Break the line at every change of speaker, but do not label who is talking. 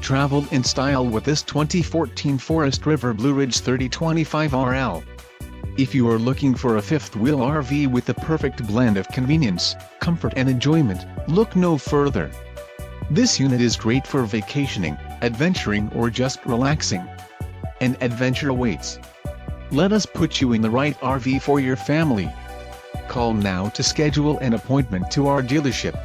traveled in style with this 2014 Forest River Blue Ridge 3025 RL. If you are looking for a fifth-wheel RV with the perfect blend of convenience, comfort and enjoyment, look no further. This unit is great for vacationing, adventuring or just relaxing. An adventure awaits. Let us put you in the right RV for your family. Call now to schedule an appointment to our dealership.